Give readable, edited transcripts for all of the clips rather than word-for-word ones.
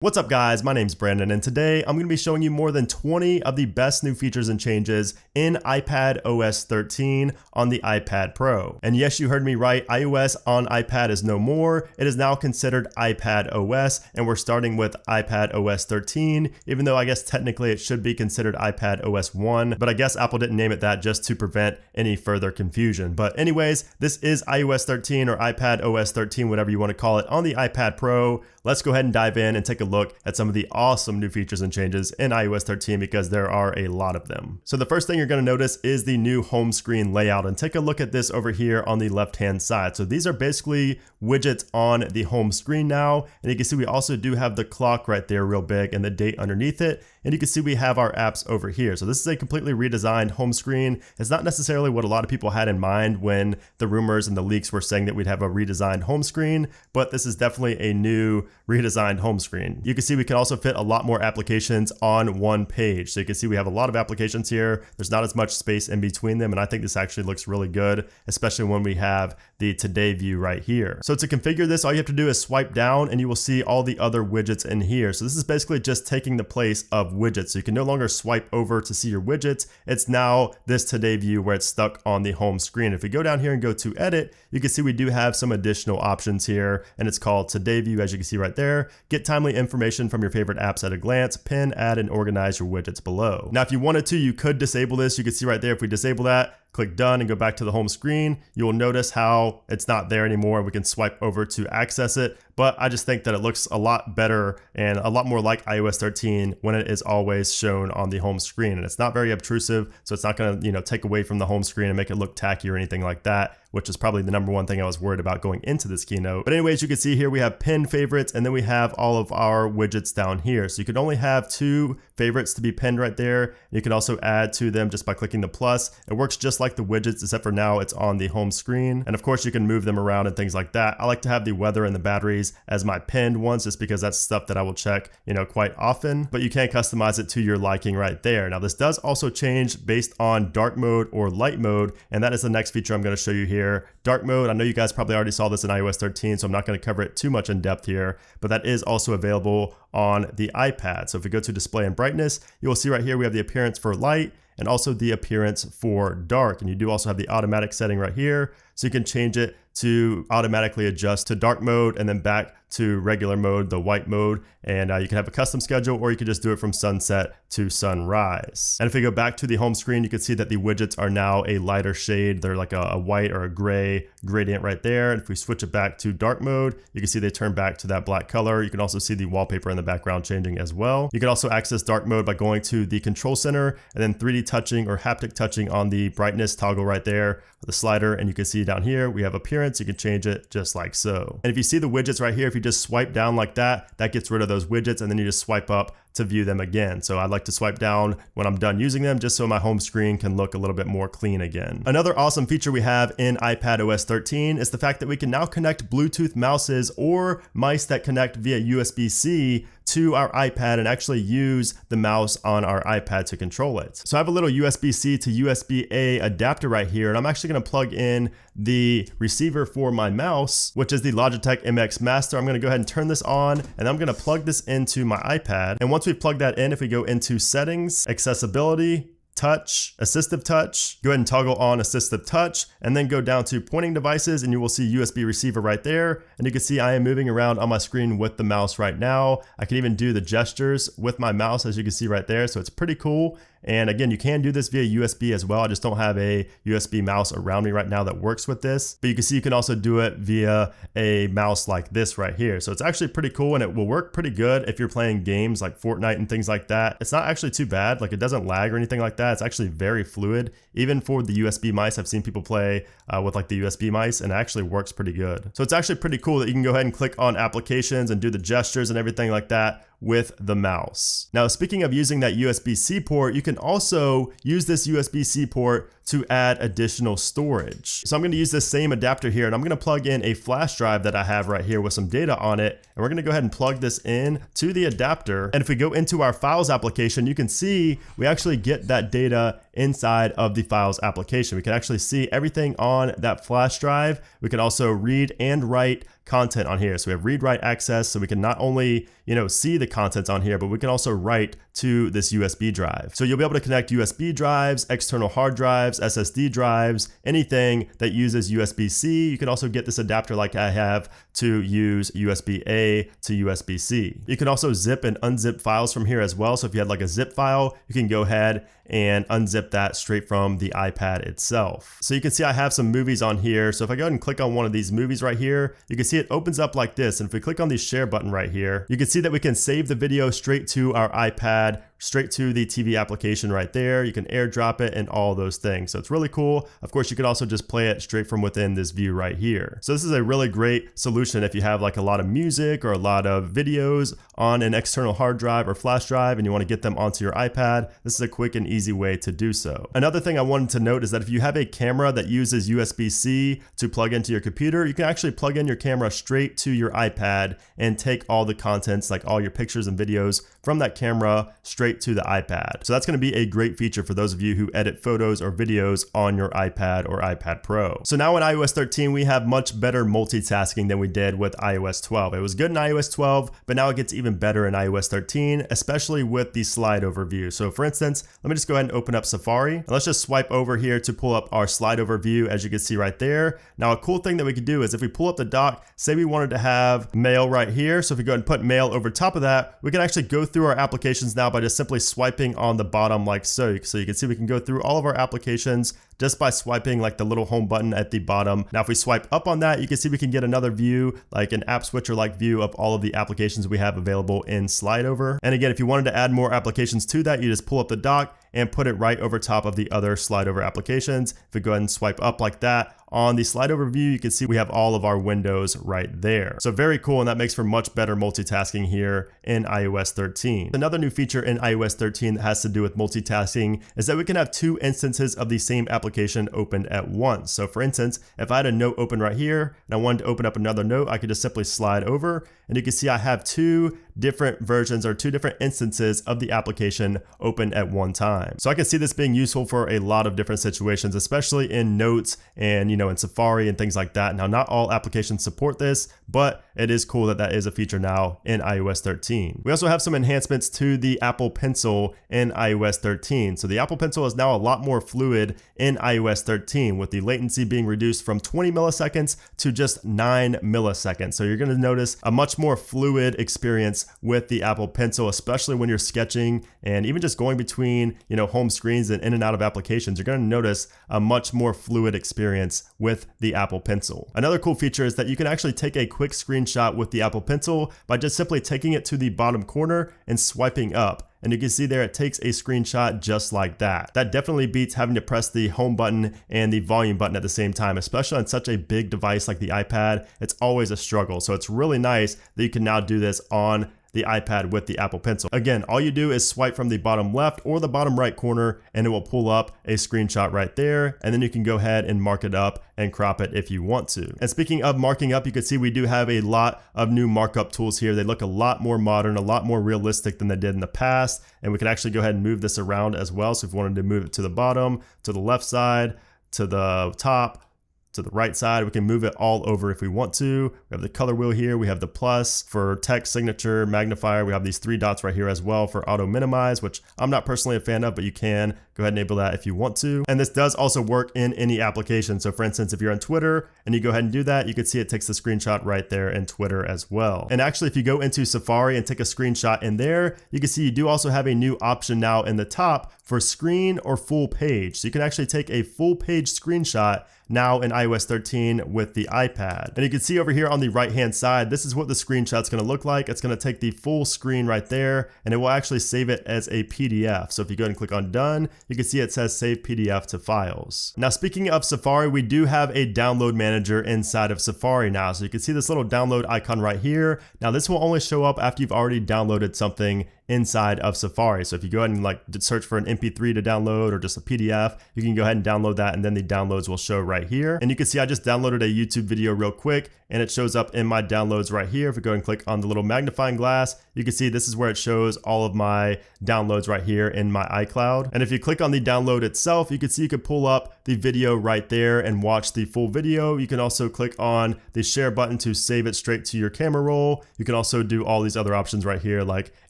What's up guys, my name's Brandon and today I'm going to be showing you more than 20 of the best new features and changes in iPadOS 13 on the iPad Pro. And yes, you heard me right, iOS on iPad is no more. It is now considered iPadOS and we're starting with iPadOS 13, even though I guess technically it should be considered iPadOS 1, but I guess Apple didn't name it that just to prevent any further confusion. But anyways, this is iOS 13 or iPadOS 13, whatever you want to call it, on the iPad Pro. Let's go ahead and dive in and take a look at some of the awesome new features and changes in iOS 13 because there are a lot of them. So the first thing you're going to notice is the new home screen layout, and take a look at this over here on the left hand side. So these are basically widgets on the home screen now, and you can see we also do have the clock right there real big and the date underneath it, and you can see we have our apps over here. So this is a completely redesigned home screen. It's not necessarily what a lot of people had in mind when the rumors and the leaks were saying that we'd have a redesigned home screen, but this is definitely a new redesigned home screen. You can see we can also fit a lot more applications on one page. So you can see we have a lot of applications here. There's not as much space in between them, and I think this actually looks really good, especially when we have the today view right here. So to configure this, all you have to do is swipe down and you will see all the other widgets in here. So this is basically just taking the place of widgets. So you can no longer swipe over to see your widgets. It's now this today view where it's stuck on the home screen. If we go down here and go to edit, you can see we do have some additional options here, and it's called today view, as you can see right there. Get timely information from your favorite apps at a glance, pin, add, and organize your widgets below. Now, if you wanted to, you could disable this. You can see right there, if we disable that, click done and go back to the home screen, you will notice how it's not there anymore. We can swipe over to access it, but I just think that it looks a lot better and a lot more like iOS 13 when it is always shown on the home screen. And it's not very obtrusive, so it's not going to, take away from the home screen and make it look tacky or anything like that, which is probably the number one thing I was worried about going into this keynote. But anyways, you can see here we have pinned favorites, and then we have all of our widgets down here. So you can only have 2 favorites to be pinned right there. You can also add to them just by clicking the plus. It works just like the widgets, except for now it's on the home screen. And of course you can move them around and things like that. I like to have the weather and the batteries as my pinned ones just because that's stuff that I will check, quite often, but you can customize it to your liking right there. Now this does also change based on dark mode or light mode, and that is the next feature I'm going to show you here. Dark mode, I know you guys probably already saw this in iOS 13, so I'm not going to cover it too much in depth here, but that is also available on the iPad. So if we go to display and brightness, you will see right here we have the appearance for light and also the appearance for dark. And you do also have the automatic setting right here. So you can change it to automatically adjust to dark mode and then back to regular mode, the white mode. And you can have a custom schedule, or you can just do it from sunset to sunrise. And if we go back to the home screen, you can see that the widgets are now a lighter shade. They're like a white or a gray gradient right there. And if we switch it back to dark mode, you can see they turn back to that black color. You can also see the wallpaper in the background changing as well. You can also access dark mode by going to the control center and then 3D touching or haptic touching on the brightness toggle right there, the slider, and you can see down here we have appearance. You can change it just like so. And if you see the widgets right here, if you just swipe down like that, that gets rid of those widgets, and then you just swipe up to view them again. So I like to swipe down when I'm done using them just so my home screen can look a little bit more clean again. Another awesome feature we have in iPadOS 13 is the fact that we can now connect Bluetooth mouses or mice that connect via USB-C to our iPad and actually use the mouse on our iPad to control it. So I have a little USB-C to USB-A adapter right here, and I'm actually going to plug in the receiver for my mouse, which is the Logitech MX Master. I'm going to go ahead and turn this on, and I'm going to plug this into my iPad. And once we've plugged that in, if we go into settings, accessibility, touch, assistive touch, go ahead and toggle on assistive touch, and then go down to pointing devices, and you will see USB receiver right there. And you can see I am moving around on my screen with the mouse right now. I can even do the gestures with my mouse, as you can see right there. So it's pretty cool. And again, you can do this via USB as well. I just don't have a USB mouse around me right now that works with this. But you can see you can also do it via a mouse like this right here. So it's actually pretty cool, and it will work pretty good if you're playing games like Fortnite and things like that. It's not actually too bad. Like, it doesn't lag or anything like that. It's actually very fluid. Even for the USB mice, I've seen people play with like the USB mice, and it actually works pretty good. So it's actually pretty cool that you can go ahead and click on applications and do the gestures and everything like that with the mouse. Now, speaking of using that USB-C port, you can also use this USB-C port to add additional storage. So I'm going to use this same adapter here, and I'm going to plug in a flash drive that I have right here with some data on it. And we're going to go ahead and plug this in to the adapter. And if we go into our files application, you can see we actually get that data inside of the Files application. We can actually see everything on that flash drive. We can also read and write content on here. So we have read-write access, so we can not only, see the contents on here, but we can also write to this USB drive. So you'll be able to connect USB drives, external hard drives, SSD drives, anything that uses USB-C. You can also get this adapter like I have to use USB-A to USB-C. You can also zip and unzip files from here as well. So if you had like a zip file, you can go ahead and unzip that straight from the iPad itself. So you can see I have some movies on here. So if I go ahead and click on one of these movies right here, you can see it opens up like this. And if we click on the share button right here, you can see that we can save the video straight to our iPad, straight to the TV application right there. You can airdrop it and all those things. So it's really cool. Of course, you could also just play it straight from within this view right here. So this is a really great solution if you have like a lot of music or a lot of videos on an external hard drive or flash drive and you want to get them onto your iPad. This is a quick and easy way to do so. Another thing I wanted to note is that if you have a camera that uses USB-C to plug into your computer, you can actually plug in your camera straight to your iPad and take all the contents, like all your pictures and videos from that camera straight to the iPad. So that's going to be a great feature for those of you who edit photos or videos on your iPad or iPad Pro. So now in iOS 13, we have much better multitasking than we did with iOS 12. It was good in iOS 12, but now it gets even better in iOS 13, especially with the slide over view. So for instance, let me just go ahead and open up Safari. And let's just swipe over here to pull up our slide over view, as you can see right there. Now, a cool thing that we could do is if we pull up the dock, say we wanted to have mail right here. So if we go ahead and put mail over top of that, we can actually go through our applications now by just simply swiping on the bottom like so. So you can see we can go through all of our applications just by swiping like the little home button at the bottom. Now, if we swipe up on that, you can see we can get another view, like an app switcher like view of all of the applications we have available in slide over. And again, if you wanted to add more applications to that, you just pull up the dock and put it right over top of the other slide over applications. If we go ahead and swipe up like that, on the slide over view, you can see we have all of our windows right there. So very cool, and that makes for much better multitasking here in iOS 13. Another new feature in iOS 13 that has to do with multitasking is that we can have two instances of the same application opened at once. So for instance, if I had a note open right here and I wanted to open up another note, I could just simply slide over, and you can see I have two different versions or two different instances of the application open at one time. So I can see this being useful for a lot of different situations, especially in notes and, in Safari and things like that. Now, not all applications support this, but it is cool that that is a feature now in iOS 13. We also have some enhancements to the Apple Pencil in iOS 13. So the Apple Pencil is now a lot more fluid in iOS 13, with the latency being reduced from 20 milliseconds to just 9 milliseconds. So you're going to notice a much more fluid experience with the Apple Pencil, especially when you're sketching and even just going between, home screens and in and out of applications. You're going to notice a much more fluid experience with the Apple Pencil. Another cool feature is that you can actually take a quick screenshot with the Apple Pencil by just simply taking it to the bottom corner and swiping up. And you can see there it takes a screenshot just like that. That definitely beats having to press the home button and the volume button at the same time, especially on such a big device like the iPad. It's always a struggle. So it's really nice that you can now do this on the iPad with the Apple Pencil. Again, all you do is swipe from the bottom left or the bottom right corner and it will pull up a screenshot right there. And then you can go ahead and mark it up and crop it if you want to. And speaking of marking up, you can see we do have a lot of new markup tools here. They look a lot more modern, a lot more realistic than they did in the past. And we can actually go ahead and move this around as well. So if we wanted to move it to the bottom, to the left side, to the top, to the right side, we can move it all over if we want to. We have the color wheel here. We have the plus for text, signature, magnifier. We have these three dots right here as well for auto minimize, which I'm not personally a fan of, but you can go ahead and enable that if you want to. And this does also work in any application. So for instance, if you're on Twitter and you go ahead and do that, you can see it takes the screenshot right there in Twitter as well. And actually, if you go into Safari and take a screenshot in there, you can see you do also have a new option now in the top for screen or full page. So you can actually take a full page screenshot now in iOS 13 with the iPad. And you can see over here on the right hand side, this is what the screenshot's gonna look like. It's gonna take the full screen right there and it will actually save it as a PDF. So if you go ahead and click on done, you can see it says save PDF to files. Now, speaking of Safari, we do have a download manager inside of Safari now. So you can see this little download icon right here. Now this will only show up after you've already downloaded something inside of Safari. So if you go ahead and like search for an MP3 to download or just a PDF, you can go ahead and download that and then the downloads will show right here. And you can see I just downloaded a YouTube video real quick and it shows up in my downloads right here. If we go and click on the little magnifying glass, you can see this is where it shows all of my downloads right here in my iCloud. And if you click on the download itself, you can see you could pull up the video right there and watch the full video. You can also click on the share button to save it straight to your camera roll. You can also do all these other options right here like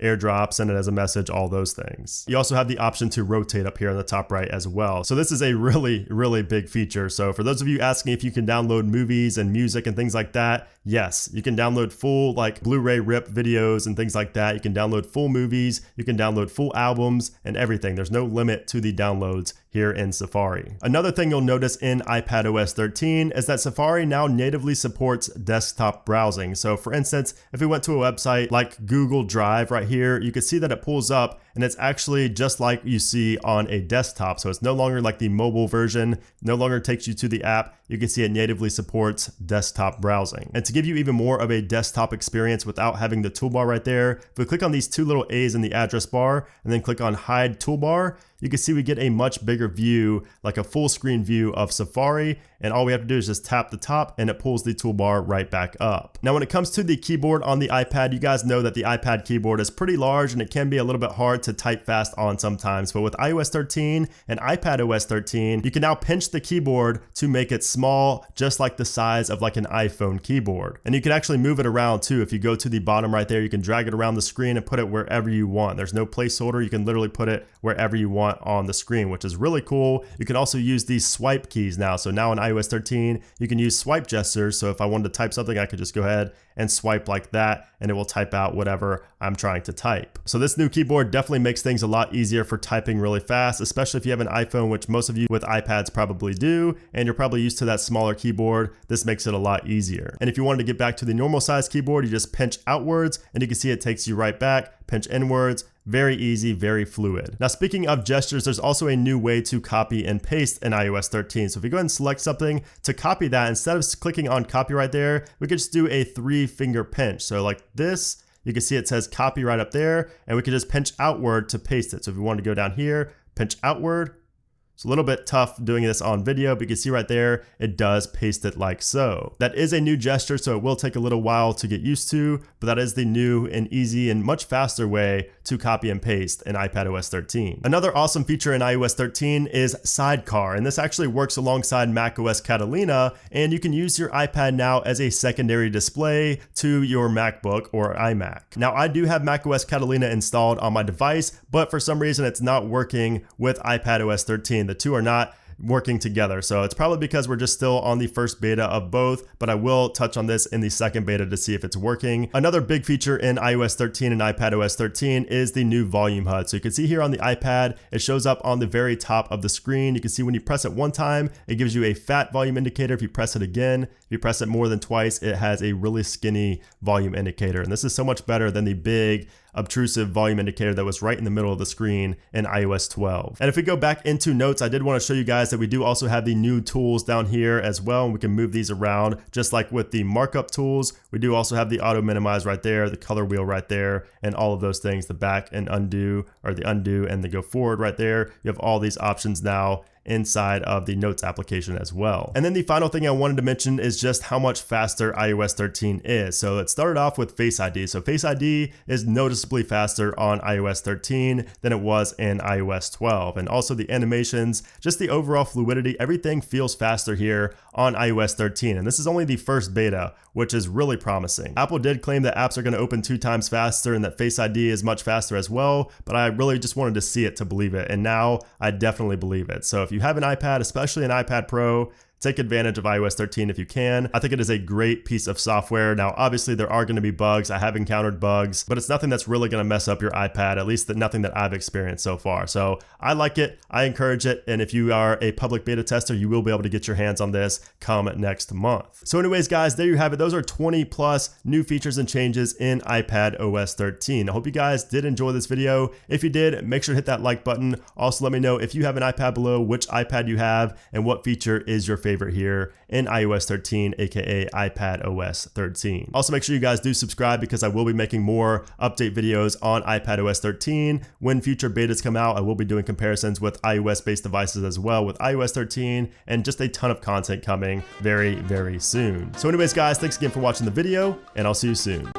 AirDrop, send it as a message, all those things. You also have the option to rotate up here on the top right as well. So this is a really big feature. So for those of you asking if you can download movies and music and things like that, yes, you can download full like Blu-ray rip videos and things like that. You can download full movies, you can download full albums and everything. There's no limit to the downloads here in Safari. Another thing you'll notice in iPadOS 13 is that Safari now natively supports desktop browsing. So for instance, if we went to a website like Google Drive right here, you can see that it pulls up and it's actually just like you see on a desktop. So it's no longer like the mobile version, no longer takes you to the app. You can see it natively supports desktop browsing. And to give you even more of a desktop experience without having the toolbar right there, if we click on these two little A's in the address bar and then click on hide toolbar, you can see we get a much bigger view, like a full screen view of Safari. And all we have to do is just tap the top and it pulls the toolbar right back up. Now, when it comes to the keyboard on the iPad, you guys know that the iPad keyboard is pretty large and it can be a little bit hard to type fast on sometimes. But with iOS 13 and iPadOS 13, you can now pinch the keyboard to make it small, just like the size of like an iPhone keyboard. And you can actually move it around too. If you go to the bottom right there, you can drag it around the screen and put it wherever you want. There's no placeholder. You can literally put it wherever you want on the screen, which is really cool. You can also use these swipe keys now. So now in iOS 13, you can use swipe gestures. So if I wanted to type something, I could just go ahead and swipe like that and it will type out whatever I'm trying to type. So this new keyboard definitely makes things a lot easier for typing really fast, especially if you have an iPhone, which most of you with iPads probably do, and you're probably used to that smaller keyboard. This makes it a lot easier. And if you wanted to get back to the normal size keyboard, you just pinch outwards and you can see it takes you right back, pinch inwards. Very easy, very fluid. Now, speaking of gestures, there's also a new way to copy and paste in iOS 13. So if we go ahead and select something to copy that, instead of clicking on copy right there, we could just do a 3-finger pinch. So like this, you can see it says copy right up there, and we could just pinch outward to paste it. So if we wanted to go down here, pinch outward. It's a little bit tough doing this on video, but you can see right there, it does paste it like so. That is a new gesture, so it will take a little while to get used to, but that is the new and easy and much faster way to copy and paste in iPadOS 13. Another awesome feature in iOS 13 is Sidecar, and this actually works alongside macOS Catalina, and you can use your iPad now as a secondary display to your MacBook or iMac. Now, I do have macOS Catalina installed on my device, but for some reason it's not working with iPadOS 13. The two are not working together. So it's probably because we're just still on the first beta of both, but I will touch on this in the second beta to see if it's working. Another big feature in iOS 13 and iPadOS 13 is the new volume HUD. So you can see here on the iPad, it shows up on the very top of the screen. You can see when you press it one time, it gives you a fat volume indicator. If you press it again, if you press it more than twice, it has a really skinny volume indicator. And this is so much better than the big obtrusive volume indicator that was right in the middle of the screen in iOS 12. And if we go back into notes, I did want to show you guys that we do also have the new tools down here as well, and we can move these around just like with the markup tools. We do also have the auto minimize right there, the color wheel right there, and all of those things, the back and undo, or the undo and the go forward right there. You have all these options now inside of the Notes application as well. And then the final thing I wanted to mention is just how much faster iOS 13 is. So it started off with Face ID. So Face ID is noticeably faster on iOS 13 than it was in iOS 12. And also the animations, just the overall fluidity, everything feels faster here on iOS 13. And this is only the first beta, which is really promising. Apple did claim that apps are going to open 2 times faster and that Face ID is much faster as well, but I really just wanted to see it to believe it. And now I definitely believe it. So if you have an iPad, especially an iPad Pro, take advantage of iOS 13 if you can. I think it is a great piece of software. Now, obviously there are going to be bugs. I have encountered bugs, but it's nothing that's really going to mess up your iPad, at least nothing that I've experienced so far. So I like it. I encourage it. And if you are a public beta tester, you will be able to get your hands on this come next month. So anyways, guys, there you have it. Those are 20 plus new features and changes in iPadOS 13. I hope you guys did enjoy this video. If you did, make sure to hit that like button. Also, let me know if you have an iPad below, which iPad you have and what feature is your favorite favorite here in iOS 13, aka iPadOS 13. Also, make sure you guys do subscribe because I will be making more update videos on iPadOS 13. When future betas come out, I will be doing comparisons with iOS-based devices as well with iOS 13, and just a ton of content coming very, very soon. So anyways, guys, thanks again for watching the video, and I'll see you soon.